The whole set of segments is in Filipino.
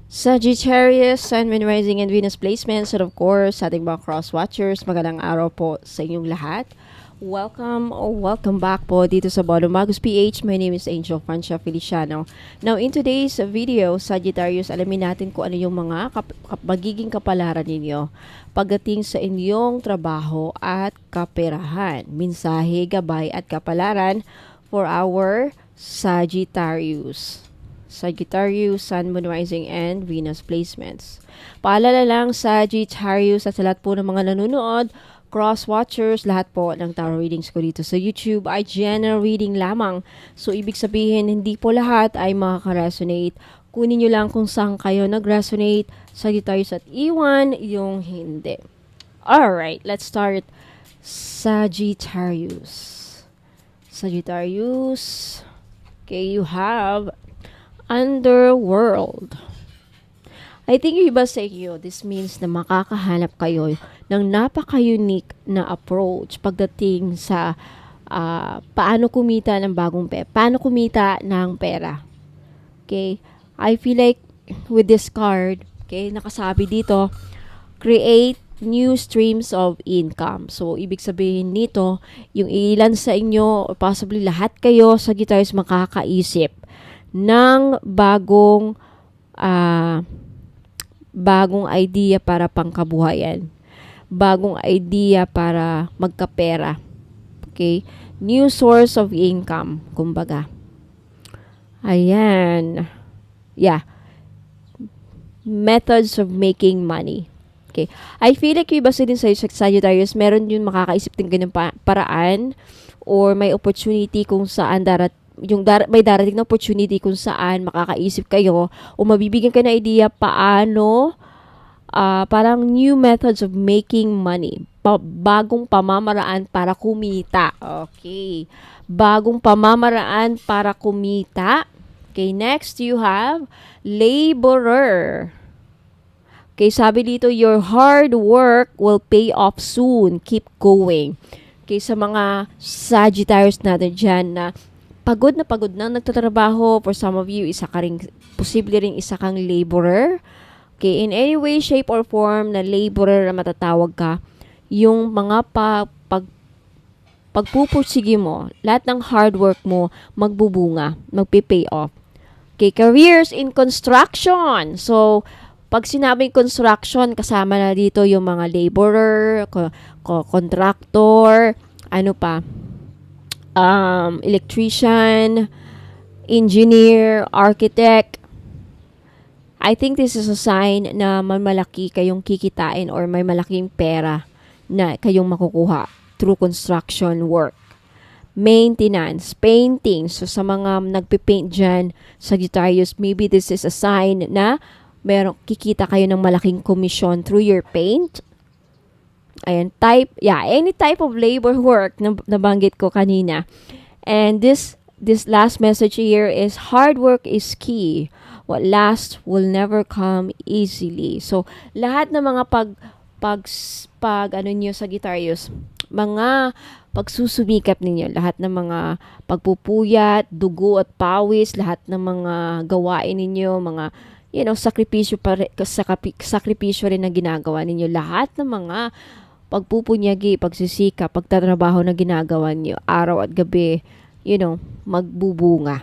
Sagittarius, Sun, Moon, Rising, and Venus placements. And of course, sa ating mga cross-watchers, magandang araw po sa inyong lahat. Welcome back po dito sa Bottom Magus PH. My name is Angel Francia Feliciano. Now, in today's video, Sagittarius, alamin natin kung ano yung mga magiging kapalaran ninyo pagdating sa inyong trabaho at kaperahan. Mensahe, gabay at kapalaran for our Sagittarius. Sagittarius, Sun, Moon, Rising, and Venus placements. Paalala lang, Sagittarius, at sa lahat po ng mga nanonood, cross-watchers, lahat po ng tarot readings ko dito sa YouTube ay general reading lamang. So, ibig sabihin, hindi po lahat ay makaka-resonate. Kunin nyo lang kung saan kayo nag-resonate, Sagittarius, at iwan yung hindi. Alright, let's start. Sagittarius. Sagittarius. Okay, you have Underworld. I think yung iba sa iyo, this means na makakahanap kayo ng napaka-unique na approach pagdating sa paano kumita ng bagong pera. Paano kumita ng pera. Okay? I feel like with this card, okay, nakasabi dito, create new streams of income. So, ibig sabihin nito, yung ilan sa inyo, or possibly lahat kayo sa Sagittarius makakaisip ng bagong idea para pangkabuhayan. Bagong idea para magkapera. Okay? New source of income, kumbaga. Ayan. Yeah. Methods of making money. Okay. I feel like yung iba din sa Sagittarius, meron yung makakaisip din ganun paraan or may opportunity kung saan may darating na opportunity kung saan makakaisip kayo o mabibigyan kayo ng idea paano parang new methods of making money. Bagong pamamaraan para kumita. Okay. Bagong pamamaraan para kumita. Okay, next you have laborer. Okay, sabi dito, your hard work will pay off soon. Keep going. Okay, sa mga Sagittarius natin dyan na pagod na nagtatrabaho. For some of you, posible ring isa kang laborer. Okay, in any way, shape, or form na laborer na matatawag ka, yung mga pagpupursige mo, lahat ng hard work mo, magbubunga, magpipay off. Okay, careers in construction. So, pag sinabing construction, kasama na dito yung mga laborer, contractor, ano pa, electrician, engineer, architect. I think this is a sign na malaki kayong kikitain or may malaking pera na kayong makukuha through construction work. Maintenance, painting. So, sa mga nagpipaint dyan, Sagittarius, maybe this is a sign na kikita kayo ng malaking commission through your paint. Ayan, any type of labor work na nabanggit ko kanina. And this last message here is hard work is key. What lasts will never come easily. So, lahat ng mga Sagittarius, mga pagsusumikap ninyo, lahat ng mga pagpupuyat, dugo at pawis, lahat ng mga gawain ninyo, mga sakripisyo rin na ginagawa ninyo, lahat ng mga pagpupunyagi, pagsisikap, pagtatrabaho na ginagawa niyo araw at gabi, magbubunga.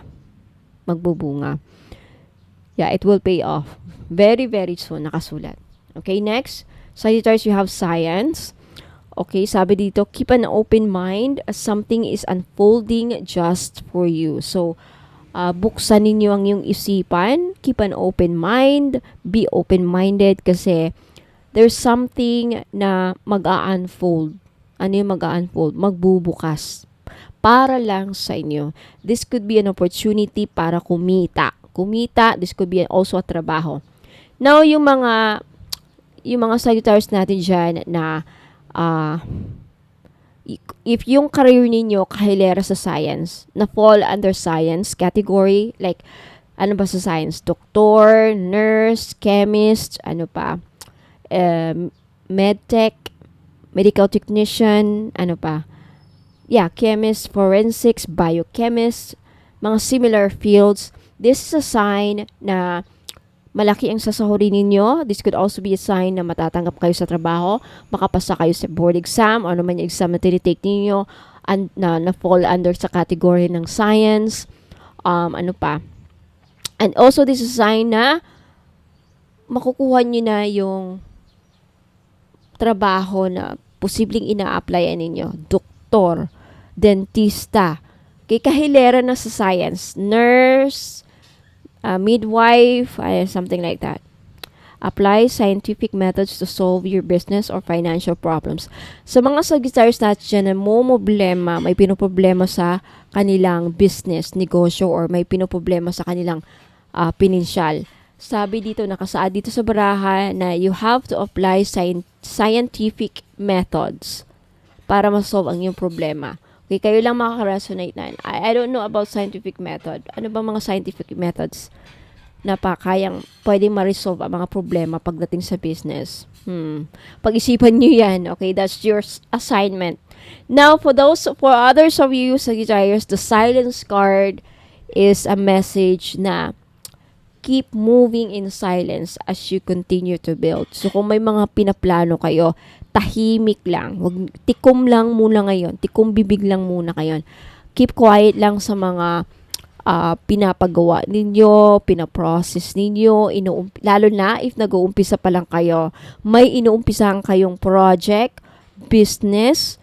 Yeah, it will pay off. Very, very soon, nakasulat. Okay, next. Sagittarius, you have science. Okay, sabi dito, keep an open mind as something is unfolding just for you. So, buksan ninyo ang iyong isipan. Keep an open mind. Be open-minded kasi there's something na mag-a-unfold. Ano yung mag-a-unfold? Magbubukas. Para lang sa inyo. This could be an opportunity para kumita. This could be also a trabaho. Now, yung mga Sagittarius natin dyan na if yung career ninyo kahilera sa science, na fall under science category, like, ano ba sa science? Doktor, nurse, chemist, ano pa? Medtech, medical technician, ano pa? Yeah, chemist, forensics, biochemist, mga similar fields. This is a sign na malaki ang sasahurin ninyo. This could also be a sign na matatanggap kayo sa trabaho, makapasa kayo sa board exam, o naman yung exam na tinitake ninyo, na fall under sa category ng science, ano pa. And also, this is a sign na makukuha nyo na yung trabaho na posibleng ina-applyan ninyo. Doktor, dentista, kahilera na sa science, nurse, midwife, something like that. Apply scientific methods to solve your business or financial problems. Sa mga Sagittarius natin na may pinoproblema sa kanilang business, negosyo, or may pinoproblema sa kanilang pinansyal. Sabi dito, nakasaad dito sa baraha na you have to apply scientific methods para ma-solve ang iyong problema. Okay, kayo lang makaka-resonate na. I don't know about scientific method. Ano ba mga scientific methods na kayang pwedeng ma-resolve ang mga problema pagdating sa business? Pag-isipan nyo yan. Okay, that's your assignment. Now, for others of you, Sagittarius, the silence card is a message na keep moving in silence as you continue to build. So, kung may mga pinaplano kayo, tahimik lang. Tikom lang muna ngayon. Tikom bibig lang muna ngayon. Keep quiet lang sa mga pinapagawa ninyo, pinaprocess ninyo, lalo na if nag-uumpisa pa lang kayo. May inuumpisahan kayong project, business,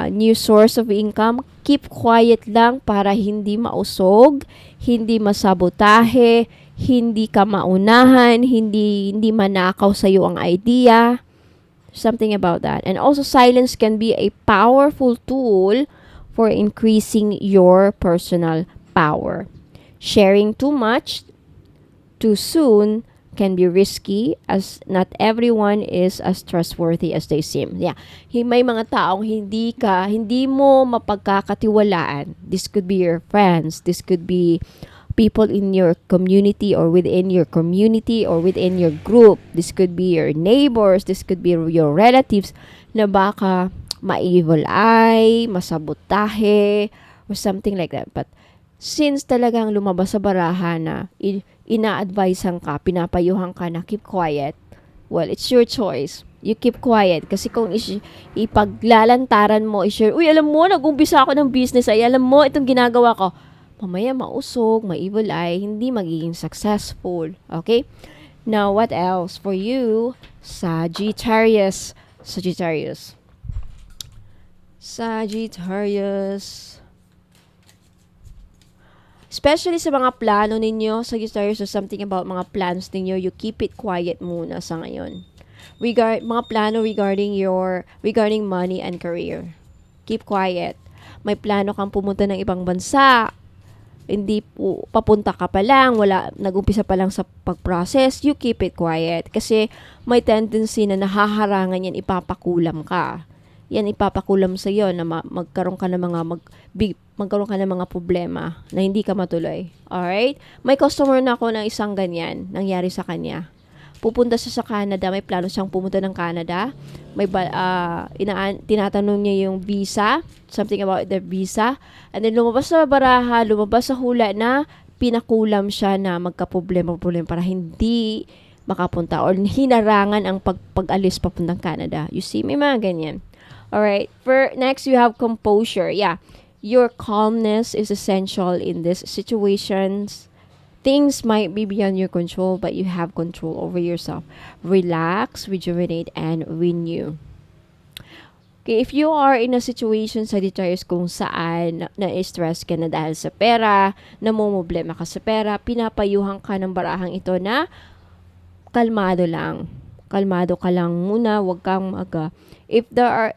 new source of income. Keep quiet lang para hindi mausog, hindi masabotahe, hindi ka maunahan, hindi manakaw sa iyo ang idea. Something about that. And also, silence can be a powerful tool for increasing your personal power. Sharing too much too soon can be risky, as not everyone is as trustworthy as they seem. Yeah. May mga taong hindi mo mapagkakatiwalaan. This could be your friends. This could be people in your community or within your community or within your group. This could be your neighbors. This could be your relatives na baka ma-evil eye, masabotahe, or something like that. But since talagang lumabas sa baraha na ina-advisean ka, pinapayuhan ka na keep quiet, well, it's your choice. You keep quiet. Kasi kung ipaglalantaran mo, i-share, uy, alam mo, nag-umpisa ako ng business, ay, alam mo, itong ginagawa ko, mamaya mausog, ma-evil eye, hindi magiging successful. Okay? Now, what else for you? Sagittarius. Especially sa mga plano ninyo, Sagittarius, or something about mga plans ninyo, you keep it quiet muna sa ngayon. Mga plano regarding money and career. Keep quiet. May plano kang pumunta ng ibang bansa, hindi po, papunta ka pa lang, nag-umpisa pa lang sa pag-process, you keep it quiet. Kasi may tendency na nahaharangan yan, ipapakulam ka. Yan ipapakulam sa iyo na magkaroon ka ng mga problema na hindi ka matuloy. Alright? May customer na ako ng isang ganyan, nangyari sa kanya. Pupunta siya sa Canada, may plano siyang pumunta ng Canada. Tinatanong niya yung visa, something about the visa. And then lumabas sa baraha, lumabas sa hula na pinakulam siya na magka-problema para hindi makapunta or hinarangan ang pag-alis papuntang Canada. You see, may mga ganyan. Alright, next you have composure. Yeah, your calmness is essential in these situations. Things might be beyond your control, but you have control over yourself. Relax, rejuvenate, and renew. Okay, if you are in a situation, Sagittarius, kung saan na-stress ka na dahil sa pera, namumblema ka sa pera, pinapayuhan ka ng barahang ito na kalmado lang. Kalmado ka lang muna, wag kang if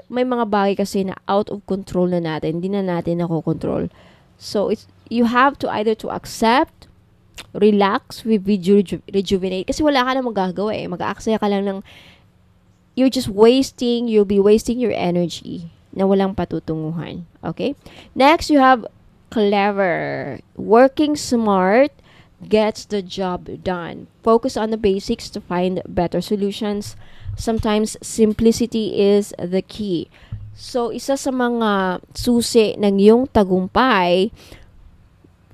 may mga bagay kasi na out of control na natin, hindi na natin nakokontrol. So, you have to either to accept, relax, rejuvenate. Kasi wala ka na magagawa eh. Mag-aaksaya ka lang you'll be wasting your energy na walang patutunguhan. Okay? Next, you have clever. Working smart gets the job done. Focus on the basics to find better solutions. Sometimes, simplicity is the key. So, isa sa mga susi ng iyong tagumpay,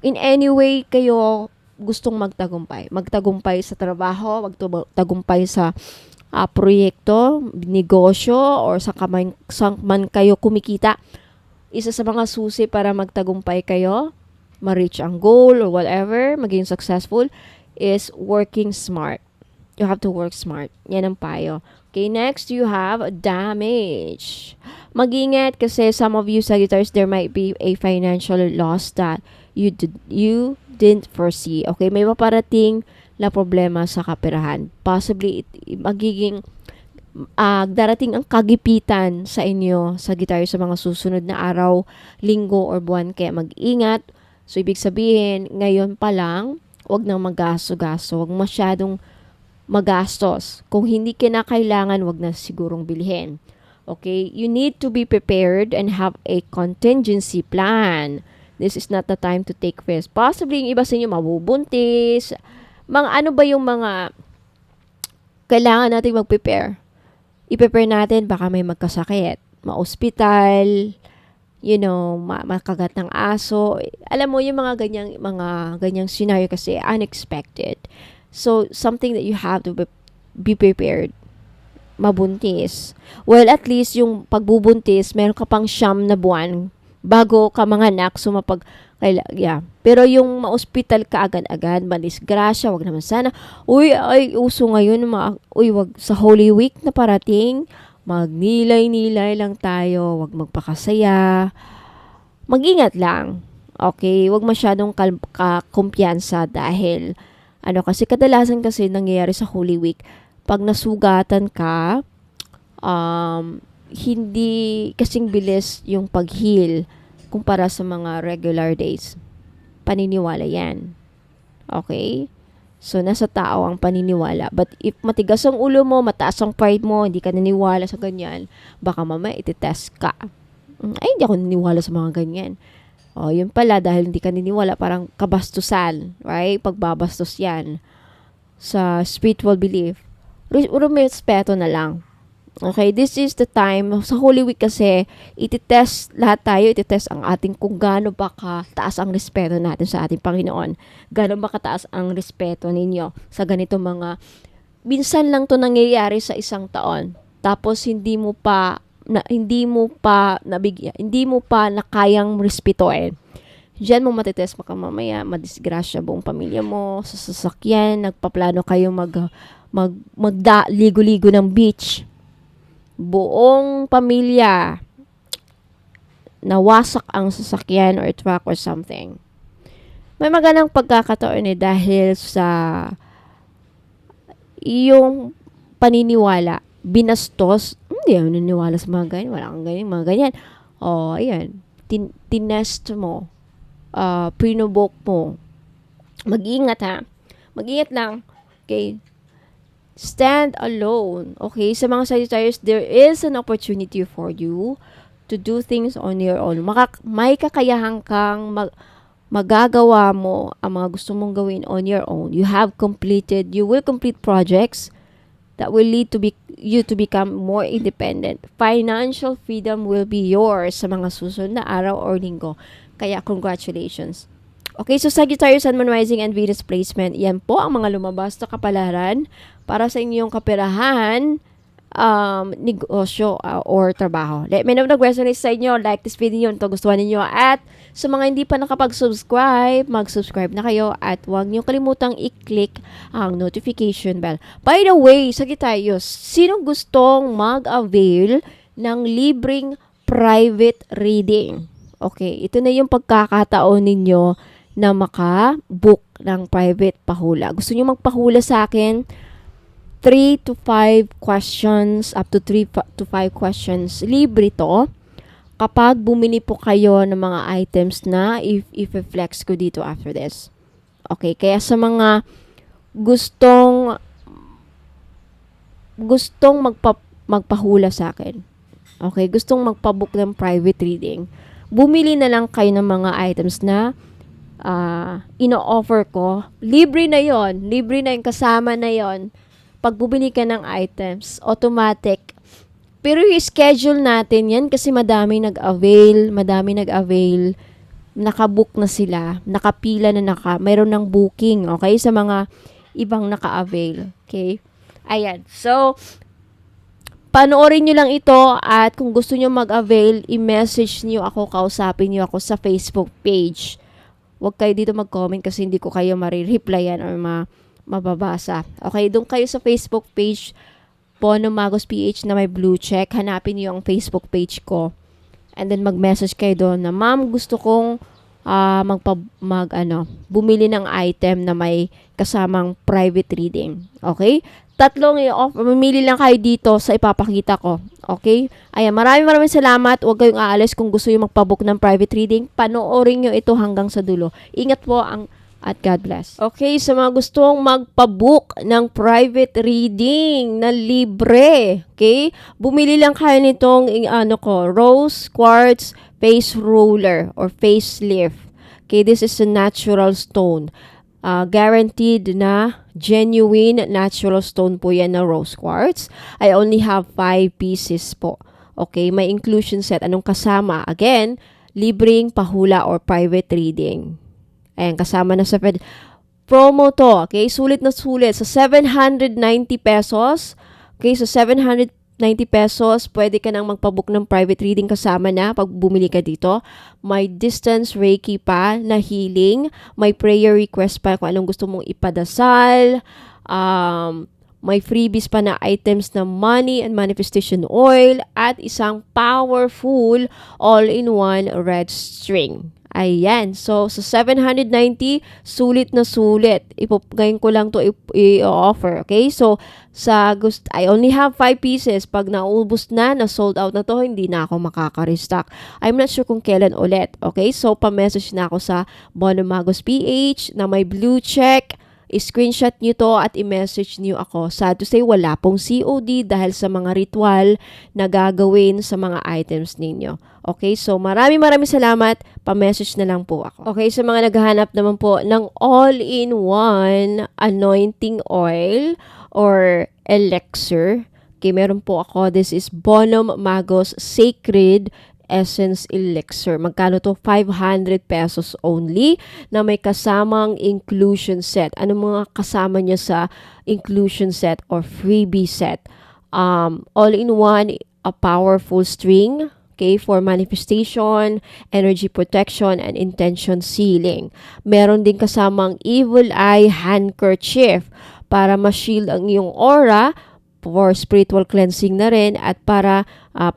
in any way kayo gustong magtagumpay. Magtagumpay sa trabaho, magtagumpay sa proyekto, negosyo, or saan man kayo kumikita. Isa sa mga susi para magtagumpay kayo, ma-reach ang goal or whatever, maging successful, is working smart. You have to work smart. Yan ang payo. Okay, next you have damage. Mag-ingat kasi some of you Sagittarius, there might be a financial loss that you didn't foresee. Okay, may maparating na problema sa kaperahan. Possibly, magiging darating ang kagipitan sa inyo, Sagittarius, sa mga susunod na araw, linggo, or buwan. Kaya mag-ingat. So, ibig sabihin, ngayon pa lang, wag nang magasto-gasto. Wag masyadong magastos. Kung hindi kinakailangan, wag na sigurong bilhin. Okay? You need to be prepared and have a contingency plan. This is not the time to take risks. Possibly, yung iba sa inyo mabubuntis. Ano ba yung mga kailangan natin mag-prepare? I-prepare natin, baka may magkasakit, ma-hospital, makagat ng aso. Alam mo, yung mga ganyang scenario kasi unexpected. So, something that you have to be prepared. Mabuntis. Well, at least yung pagbubuntis, meron ka pang 9 na buwan bago ka manganak. So, Pero yung ma-hospital ka agad-agad, madisgrasya, wag naman sana. Uso ngayon, wag sa Holy Week na parating, magnilay-nilay lang tayo, wag magpakasaya. Mag-ingat lang. Okay? Wag masyadong kumpiyansa dahil kasi kadalasan kasi nangyayari sa Holy Week, pag nasugatan ka, hindi kasing bilis yung pag-heal kumpara sa mga regular days. Paniniwala yan. Okay? So, nasa tao ang paniniwala. But if matigas ang ulo mo, mataas ang pride mo, hindi ka naniwala sa ganyan, baka mamaya ititest ka. Hindi ako naniwala sa mga ganyan. Yun pala, dahil hindi ka niniwala, parang kabastusan, right? Pagbabastos yan sa spiritual belief. Respeto na lang. Okay, this is the time. Sa Holy Week kasi, lahat tayo, ititest ang ating kung gaano ba kataas ang respeto natin sa ating Panginoon. Gaano ba kataas ang respeto ninyo sa ganito minsan lang to nangyayari sa isang taon. Tapos hindi mo pa na kayang respetuhin. Diyan mo matitest mamaya, madisgrasya buong pamilya mo, sa sasakyan, nagpaplano kayo ligo-ligo ng beach. Buong pamilya, nawasak ang sasakyan or truck or something. May magandang pagkakataon dahil sa iyong paniniwala, binastos. Hindi ako naniniwala sa mga ganyan. Wala kang ganyan, mga ganyan. Ayan. Tinest mo. Pinubok mo. Mag-ingat ha. Mag-ingat lang. Okay. Stand alone. Okay. Sa mga Sagittarius, there is an opportunity for you to do things on your own. May kakayahan kang magagawa mo ang mga gusto mong gawin on your own. You will complete projects that will lead you to become more independent. Financial freedom will be yours sa mga susunod na araw or linggo. Kaya congratulations. Okay, so Sagittarius, Sun, Moon, Rising, and Venus placement. Yan po ang mga lumabas na kapalaran para sa inyong kaperahan, negosyo or trabaho. Let me know if nag-resonate sa inyo. Like this video kung gustuhan ninyo. At sa mga hindi pa nakapag-subscribe, mag-subscribe na kayo. At huwag niyo kalimutang i-click ang notification bell. By the way, Sagittarius, sinong gustong mag-avail ng libreng private reading? Okay, ito na yung pagkakataon ninyo na maka-book ng private pahula. Gusto niyo magpahula sa akin? 3 to 5 questions, up to 3 to 5 questions. Libre to. Kapag bumili po kayo ng mga items na i-flex ko dito after this. Okay, kaya sa mga gustong magpahula sa akin. Okay, gustong magpabook ng private reading. Bumili na lang kayo ng mga items na ino-offer ko. Libre na yon, kasama na yon. Pag bumili ka ng items, automatic. Pero i-schedule natin yan kasi madami nag-avail nakabook na sila, nakapila na mayroon ng booking, okay, sa mga ibang naka-avail. Okay? Ayan. So, panoorin nyo lang ito at kung gusto nyo mag-avail, i-message nyo ako, kausapin nyo ako sa Facebook page. Huwag kayo dito mag-comment kasi hindi ko kayo marireplyan or mababasa. Okay, doon kayo sa Facebook page, Bono Magos PH na may blue check. Hanapin nyo ang Facebook page ko. And then mag-message kayo doon na, ma'am, gusto kong bumili ng item na may kasamang private reading. Okay? Tatlong i-offer. Mamili lang kayo dito sa ipapakita ko. Okay? Ayan, maraming salamat. Huwag kayong aalis kung gusto nyo magpabook ng private reading. Panoorin nyo ito hanggang sa dulo. Ingat po at God bless. Okay, sa mga gustong magpabook ng private reading na libre, okay? Bumili lang kayo nitong rose quartz face roller or facelift. Okay, this is a natural stone. Guaranteed na genuine natural stone po yan na rose quartz. I only have 5 pieces po. Okay, may inclusion set. Anong kasama? Again, libreng pahula or private reading. Ayan, kasama na sa promo to. Okay, sulit na sulit. Sa 790 pesos, okay, sa 790 pesos, pwede ka nang magpabook ng private reading kasama na pag bumili ka dito. May distance Reiki pa na healing. May prayer request pa kung anong gusto mong ipadasal. May freebies pa na items na money and manifestation oil at isang powerful all-in-one red string. Ayan. So, sa 790, sulit na sulit. Ngayon ko lang to i-offer. Okay? So, I only have 5 pieces. Pag naubos na sold out na to, hindi na ako makaka-restock. I'm not sure kung kailan ulit. Okay? So, pa-message na ako sa Bono Magos PH na may blue check. I-screenshot nyo to at i-message nyo ako. Sad to say, wala pong COD dahil sa mga ritual na gagawin sa mga items ninyo. Okay, so maraming salamat. Pa-message na lang po ako. Okay, sa mga naghahanap naman po ng all-in-one anointing oil or elixir. Okay, meron po ako. This is Bono Magos Sacred Essence Elixir. Magkano to? 500 pesos only na may kasamang inclusion set. Ano mga kasama niya sa inclusion set or freebie set? All-in-one, a powerful string, okay, for manifestation, energy protection, and intention sealing. Meron din kasamang evil eye handkerchief para ma-shield ang iyong aura, for spiritual cleansing na rin at para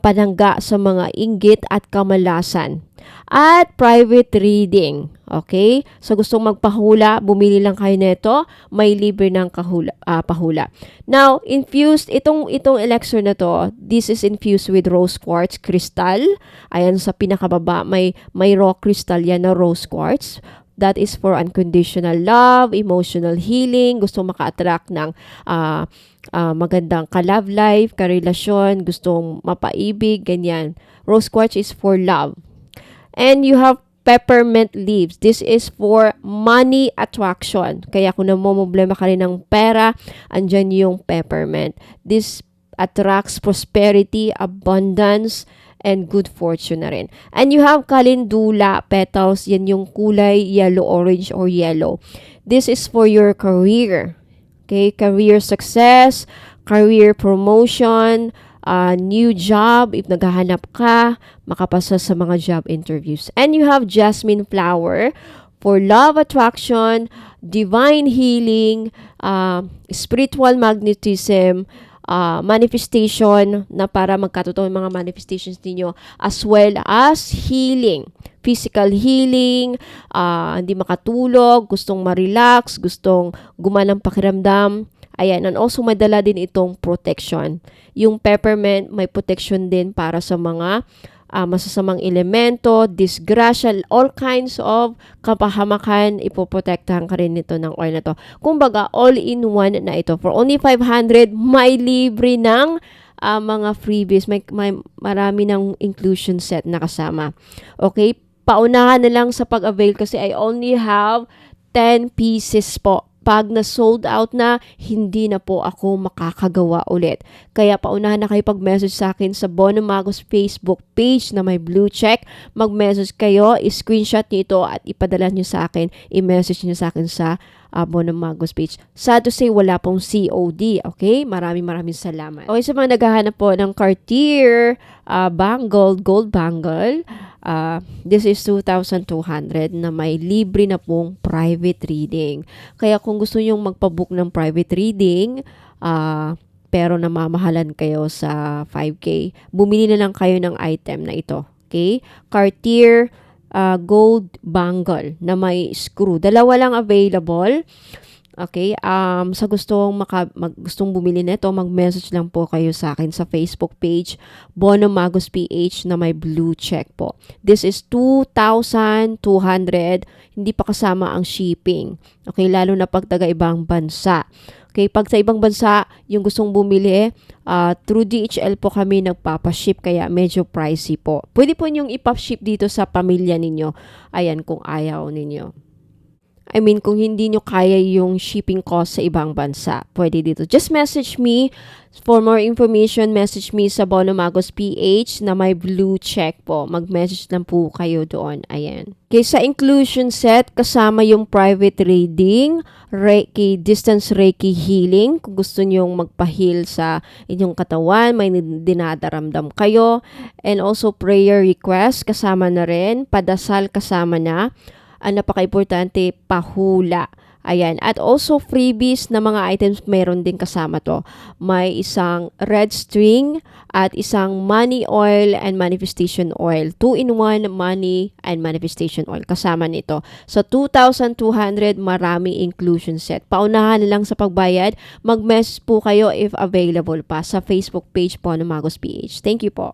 panangga sa mga inggit at kamalasan. At private reading. Okay? So gustong magpahula, bumili lang kayo nito, may libre ng pahula. Now, infused itong elixir na to, this is infused with rose quartz crystal. Ayan sa pinakababa, may raw crystal yan na rose quartz. That is for unconditional love, emotional healing, gusto maka-attract ng magandang ka-love life, ka-relasyon, gustong mapaibig, ganyan. Rose quartz is for love. And you have peppermint leaves. This is for money attraction. Kaya kung namomblema ka rin ng pera, andyan yung peppermint. This attracts prosperity, abundance, and good fortune na rin. And you have calendula petals. Yan yung kulay yellow, orange, or yellow. This is for your career. Okay? Career success, career promotion, new job, if naghahanap ka, makapasa sa mga job interviews. And you have jasmine flower for love attraction, divine healing, spiritual magnetism, manifestation na para magkatotoo yung mga manifestations ninyo, as well as healing, physical healing, hindi makatulog, gustong ma-relax, gustong gumanang pakiramdam. Ayan, and also madala din itong protection. Yung peppermint may protection din para sa mga masasamang elemento, disgrasya, all kinds of kapahamakan, ipoprotektahan ka rin nito ng oil na to. Kumbaga, all-in-one na ito. For only 500, may libre ng mga freebies. May marami ng inclusion set na kasama. Okay? Paunahan na lang sa pag-avail kasi I only have 10 pieces po. Pag na-sold out na, hindi na po ako makakagawa ulit. Kaya paunahan na kayo pag-message sa akin sa Bono Magos Facebook page na may blue check. Mag-message kayo, i-screenshot nyo ito at ipadala nyo sa akin, i-message nyo sa akin sa Bono Magos page. Sad to say, wala pong COD. Okay? Maraming salamat. Okay, sa mga naghahanap po ng Cartier bangle, gold bangle, this is 2,200 na may libre na pong private reading. Kaya kung gusto nyong magpabook ng private reading, pero namamahalan kayo sa 5K, bumili na lang kayo ng item na ito. Okay? Cartier gold bangle na may screw. Dalawa lang available. Okay, sa gustong bumili nito, mag-message lang po kayo sa akin sa Facebook page, Bono Magos PH na may blue check po. This is 2,200, hindi pa kasama ang shipping. Okay, lalo na pag taga-ibang bansa. Okay, pag sa ibang bansa, yung gustong bumili, through DHL po kami nagpapaship, kaya medyo pricey po. Pwede po nyong ipaship dito sa pamilya ninyo. Ayan, kung ayaw ninyo. I mean, kung hindi nyo kaya yung shipping cost sa ibang bansa, pwede dito. Just message me. For more information, message me sa Bono Magos PH na may blue check po. Mag-message lang po kayo doon. Ayan. Okay, sa inclusion set, kasama yung private reading, Reiki, distance Reiki healing. Kung gusto nyong magpa-heal sa inyong katawan, may dinadaramdam kayo. And also prayer request, kasama na rin. Padasal, kasama na. Ang napaka-importante, pahula. Ayan. At also, freebies na mga items, meron din kasama to. May isang red string at isang money oil and manifestation oil. 2-in-1 money and manifestation oil. Kasama nito. So, 2,200, maraming inclusion set. Paunahan lang sa pagbayad. Mag-message po kayo if available pa sa Facebook page po ng Magos PH. Thank you po.